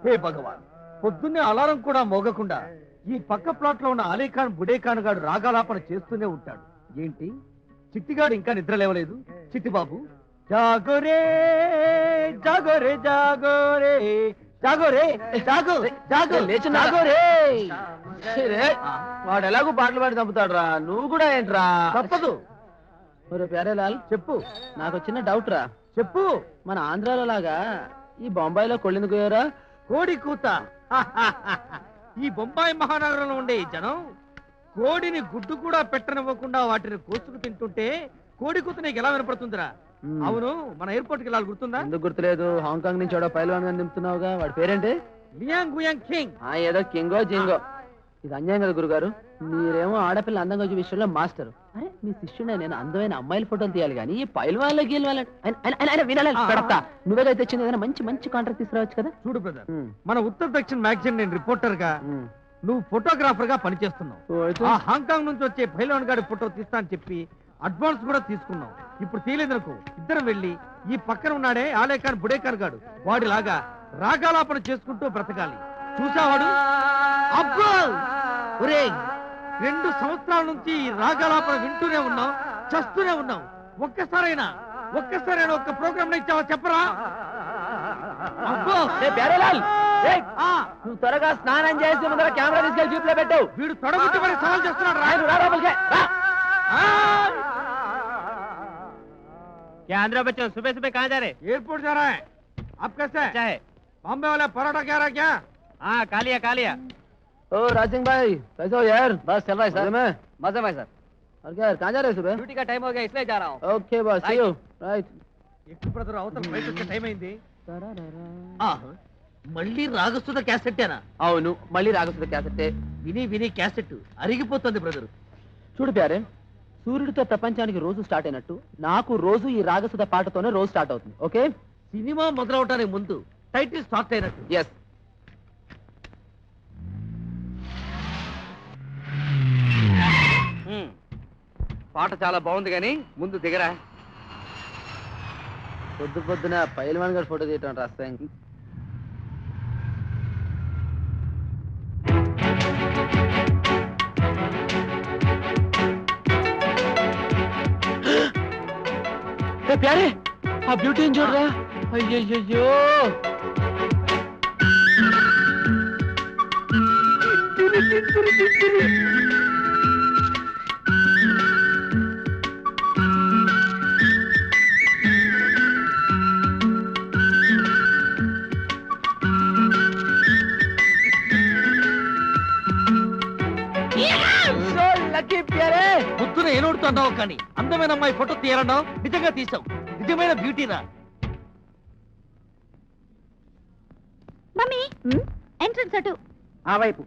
హే భగవాన్, పొద్దున్నే అలారం కూడా మోగకుండా ఈ పక్క ప్లాట్ లో ఉన్న అలీఖాన్ బుడేఖాన్ గాడు రాగాలాపన చేస్తూనే ఉంటాడు. ఏంటి చిట్టిగాడు ఇంకా నిద్ర లేవలేదు? చిట్టి బాబు జాగోరే జాగోరే జాగోరే జాగోరే జాగో జాగో జాగోరే. వాడు ఎలాగో పాటలు పాడి చంపుతాడు రా, నువ్వు కూడా ఏంట్రా? తప్పదు. ఒరే ప్యారేలాల్, చెప్పు. నాకు చిన్న డౌట్ రా. చెప్పు. మన ఆంధ్రాలో లాగా ఈ బొంబాయిలో కొళ్ళెందుకు పోయారా? కోడి కూత. ఈ బొంబాయి మహానగరంలో ఉండే ఈ జనం కోడిని గుడ్డు కూడా పెట్టనివ్వకుండా వాటిని కోసుకు తింటుంటే కోడి కూత నీకు ఎలా వినపడుతుందిరా? అవును, మన ఎయిర్పోర్ట్ కి వెళ్ళాలి, గుర్తుందా? ఎందుకు గుర్తులేదు? హాంకాంగ్ నుంచి ఎవడో పైల్వాన్ గాని దింపుతున్నావుగా, వాడి పేరేంటి? Liang Guiyang King. ఏదో కింగో జింగో. ఇది అన్యాయం కదా గురుగారు. మీరేమో ఆడపిల్ల అందంగా వచ్చే విషయంలో మాస్టర్. అరే మీ శిష్యుడే నేను అందమైన అమ్మాయిల ఫోటోలు తీయాలి కానీ పైల్వాన్లో గీల్వాళ్ళ పెడతా. నువ్వేగా తెచ్చింది ఏదైనా మంచి మంచి కాంట్రాక్ట్ తీసుకురావచ్చు కదా. చూడు బ్రదర్, మన ఉత్తర దక్షిణ మ్యాగజైన్ నేను రిపోర్టర్ గా, నువ్వు ఫోటోగ్రాఫర్ గా పనిచేస్తున్నావు. ఆ హాంకాంగ్ నుంచి వచ్చే పైల్వాన్ గారి ఫోటో తీస్తా అని చెప్పి అడ్వాన్స్ కూడా తీసుకున్నావు. ఇప్పుడు తీలేదనుకో, ఇద్దరం వెళ్ళి ఈ పక్కన ఉన్నాడే ఆలేఖాన్ బుడేఖాన్ గాడు, వాడిలాగా రాగాలాపన చేసుకుంటూ బ్రతకాలి. చూసావాడు? అబ్బో ఒరే, 2 సంవత్సరాల నుంచి రాగాలాపన వింటూనే ఉన్నావు, చస్తూనే ఉన్నావు. ఒక్కసారైనా ఒక్క ప్రోగ్రామ్ ఇచ్చావా చెప్పరా? అబ్బో ప్యారేలాల్, నువ్వు త్వరగా స్నానం చేసి ముందర కెమెరా తీసుకెళ్లి జీప్ లో పెట్టావు. వీడు తొడగొట్టి మరి సవాల్ చేస్తున్నాడు. क्या आंध्रा बच्चों सुबह सुबह कहाँ जा रहे? एयरपोर्ट जा रहा है। आप कैसे अच्छा है। बॉम्बे वाला पराठा क्या रहा क्या? हाँ खा लिया। ओ राज सिंह भाई, कैसे हो यार? बस चल रहा है सर। मजे में सर। और क्या यार, कहाँ जा रहे हो सुबह? ड्यूटी का टाइम हो गया इसलिए जा रहा हूँ। ओके बस, सी यू। राइट। ఎక్కువ బ్రదర్, అవతల ఫ్లైట్ వచ్చే టైం అయింది. మళ్ళీ రాగస్తున్న క్యాసెట్టేనా? అవును, మళ్ళీ రాగసుద క్యాసెట్టే. విని క్యాసెట్ అరిగిపోతుంది బ్రదర్. చూడు ప్యారే, సూర్యుడితో ప్రపంచానికి రోజు స్టార్ట్ అయినట్టు నాకు రోజు ఈ రాగసుద పాటతోనే రోజు స్టార్ట్ అవుతుంది. ఓకే, సినిమా మొదలవటానికి ముందు టైటిల్ స్టార్ట్ అయినట్టు. ఎస్. పాట చాలా బాగుంది కానీ ముందు దిగరా. పొద్దున పైల్వాన్ గారి ఫోటో తీయటం రాస్తాం. ప్యారే, ఆ బ్యూటీని చూడరా. అయ్యయ్యో, పొద్దున ఏనోడుతున్నావు కానీ అందమైన అమ్మాయి ఫోటో తీయాలన్నావు, నిజంగా తీసావు. నిజమైన బ్యూటీరా. మమ్మీ, ఎంట్రన్స్ అటు ఆ వైపు.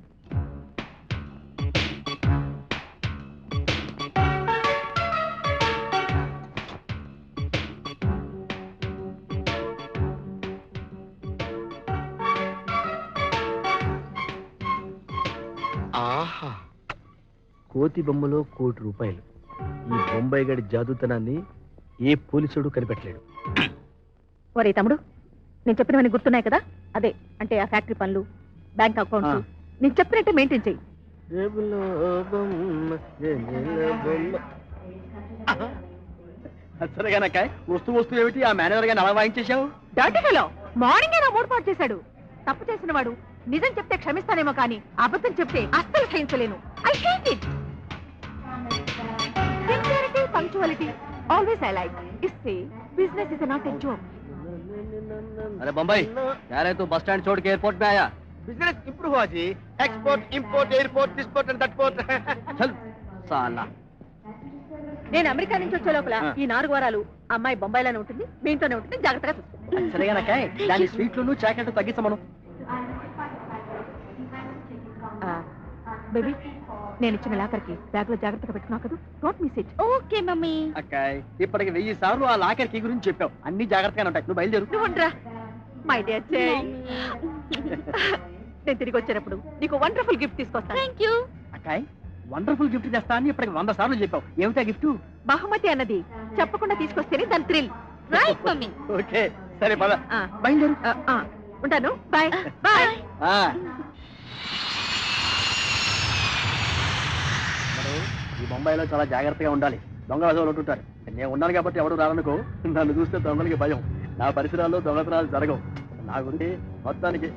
ఆహా, కోతి బొమ్మలో ₹1,00,00,000. ఈ బొంబాయి గడి జాదుతనాన్ని ఏ పోలీసుడు కనిపెట్టలేడు. ఒరే తమ్ముడు, నేను చెప్పినవన్నీ గుర్తున్నాయి కదా? అదే అంటే ఆ ఫ్యాక్టరీ పనులు, బ్యాంక్ అకౌంట్స్ నేను చెప్పినట్టే మెయింటైన్ చెయ్యి. సరేగానక్క, వస్తూ ఏమిటి ఆ మేనేజర్ గారిని అలా వాయించేశావు? డాక్టర్లో మార్నింగ్ నా మూడు పాటు చేశాడు. తప్పు చేసిన వాడు నిజం చెప్తే క్షమిస్తానేమో కానీ అబద్ధం చెప్తే అస్సలు సహించలేను. I hate it. Sincerity, punctuality, always I like. इससे business is not a joke. अरे बम्बई, यार तू बस स्टैंड छोड़ के एयरपोर्ट में आया. बिजनेस इंप्रूव हुआ जी. Export, import, airport, this port and that port. चल साला. నేను అమెరికా నుంచి వచ్చే లోపల ఈ 4 వారాలు అమ్మాయి బొంబాయిలోనే ఉంటుంది, మీ ఇంట్లోనే ఉంటుంది. జాగ్రత్తగా చూసుకో. సరేగానక్క, దాని స్వీట్లను చాక్లెట్ తగ్గించమను. బేబీ, నేను ఇచ్చిన లాకర్కి బ్యాగ్ లో జాగ్రత్తగా పెట్టుకున్నావు కదా? Don't miss it. Okay mummy. అక్కాయ్, ఇప్పటికి 1000 సార్లు ఆ లాకర్ కీ గురించి చెప్పావు. అన్ని జాగ్రత్తగానే ఉంటాయి. నువ్వు బయలుదేరు. నువ్వు ఉండరా మై డియర్ చెయ్. నేను తిరిగి వచ్చేటప్పుడు నీకు వండర్ఫుల్ గిఫ్ట్ తీసుకొస్తాను. Thank you. అక్కాయ్, వండర్ఫుల్ గిఫ్ట్ తెస్తా అని ఇప్పటికి 100 సార్లు చెప్పావు. ఏమిటా గిఫ్ట్? బహుమతి అన్నది చెప్పకుండా తీసుకొస్తేనే దాని థ్రిల్. Right mummy. ఓకే, సరే పద. బయలుదేరు. ఉంటాను. Bye bye. ఈ బొంబాయిలో చాలా జాగ్రత్తగా ఉండాలి. దొంగ వదవులు ఉంటుంటారు. నేను ఉన్నాను కాబట్టి ఎవరు రారనుకో. నన్ను చూస్తే దొంగలకి భయం. నా పరిసరాల్లో దొంగతనాలు జరగవు. నా గురించి మొత్తానికి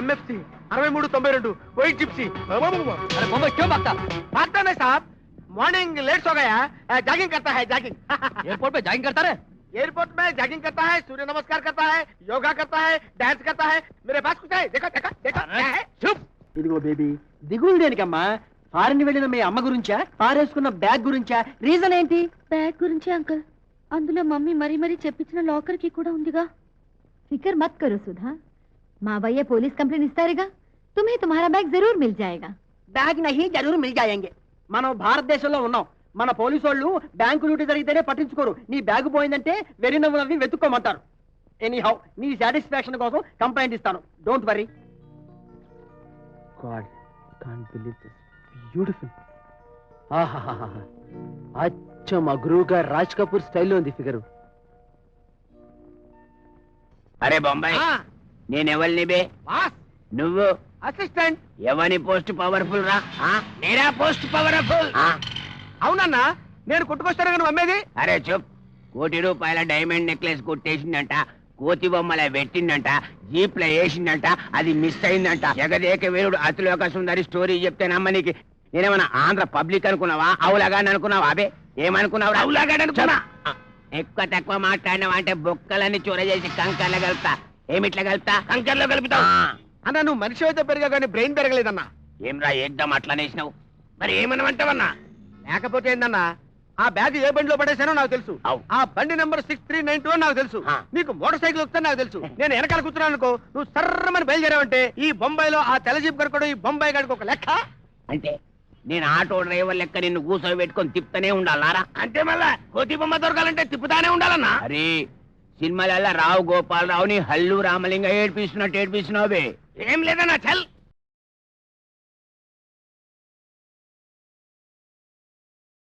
MFC 6392 वही जिप्सी। अरे बम्बई क्यों भागता? भागता नहीं साहब, मॉर्निंग लेट हो गया, जॉगिंग करता है जॉगिंग। एयरपोर्ट पे जॉगिंग करता है? एयरपोर्ट में जॉगिंग करता है, सूर्य नमस्कार करता है, योगा करता है, डांस करता है। मेरे पास कुछ है, देखो देखो देखो क्या है? चुप। ఇదిగో బేబీ, దిగులు దేనికమ్మా? ఫారెన్ వెళ్ళిన మీ అమ్మ గురించా, పారేసుకున్న బ్యాగ్ గురించా? రీజన్ ఏంటి? బ్యాగ్ గురించి అంకల్, అందులో మమ్మీ మరీ మరీ చెప్పించిన లాకర్ కి కూడా ఉందిగా. ఫికర్ మత్ కరో సుధా, మా భయ్య పోలీస్ కంప్లైంట్ ఇస్తారుగా. తుమ్హే తుమ్హారా బ్యాగ్ జరూర్ మిల్ జాయేగా. బ్యాగ్ నహీ జరూర్ మిల్ జాయేంగే. మనం భారతదేశంలో ఉన్నాం. మన పోలీసు వాళ్ళు బ్యాంకు డ్యూటీ జరిగితేనే పట్టించుకోరు. నీ బ్యాగ్ పోయిందంటే వెరీ నవ్వి వెతుక్కోమంటారు. ఎనీ హౌ, నీ సాటిస్ఫాక్షన్ కోసం కంప్లైంట్ ఇస్తాను. Don't worry. God, can't believe this. Beautiful. ఆహాహాహా. అచ్చం మా గురువు గారు రాజ్ కపూర్ స్టైల్లో ఉంది ఫిగరు. అరే బొంబాయి, నేనెవల్ని బే? బాస్, నువ్వు అసిస్టెంట్. ఎవని పోస్ట్ పవర్ఫుల్ రా? నేనా పోస్ట్ పవర్ఫుల్? అవునన్నా, నేను కొట్టుకొస్తాను నువ్వు అమ్మేది. అరే చూప్. ₹1,00,00,000 డైమండ్ నెక్లెస్ కొట్టేసిందంట, కోతి బొమ్మల పెట్టిందంట, జీప్ లో వేసిందంట, అది మిస్ అయిందంట. జగదేక వీరుడు అతిలోక సుందరి స్టోరీ చెప్తే నమ్మనికి నేనేమన్నా ఆంధ్ర పబ్లిక్ అనుకున్నావా, అవులాగాని అనుకున్నావా? అబే ఏమనుకున్నావు? అవులాగాని అనుకున్నా. ఎక్కువ తక్కువ మాట్లాడినావా అంటే బొక్కలన్నీ చొర చేసి కంకర్లో కలుపుతా. ఏమిట్లా కలుపుతా? కంకర్లో కలుపుతావు. అన్నా, నువ్వు మనిషి అయితే పెరిగా కానీ బ్రెయిన్ పెరగలేదన్నా. ఏమ్రా ఏకదం అట్లనేసినావు? మరి ఏమనమంటావన్నా? లేకపోతే ఏందన్నా, ఆ బ్యాగ్ ఏ బండిలో పడేసానో నాకు తెలుసు. అవు. ఆ బండి నెంబర్ 6392 అని నాకు తెలుసు. ఆ. నీకు మోటార్ సైకిల్ వస్తే నాకు తెలుసు. నేను వెనకాల కూర్చున్నాను అనుకో, నువ్వు సర్రమని బయలుదేరావంటే ఈ బొంబాయిలో ఆ తెల్ల జీప్ కనుకోవడం ఈ బొంబాయి గడికి ఒక లెక్క. అంటే నేను ఆటో డ్రైవర్ లెక్క నిన్ను కూర్చోబెట్టుకొని తిప్పుతూనే ఉండాలారా? అంటే మళ్ళా కోతి బొమ్మ దొరకాలంటే తిప్పుతానే ఉండాలన్నా? అరే సినిమాలల్లా రావు గోపాలరావుని హల్లు రామలింగ ఏడ్పిస్తున్నట్టు ఏడ్పిస్తున్నావే. ఏం లేదన్నా చల్.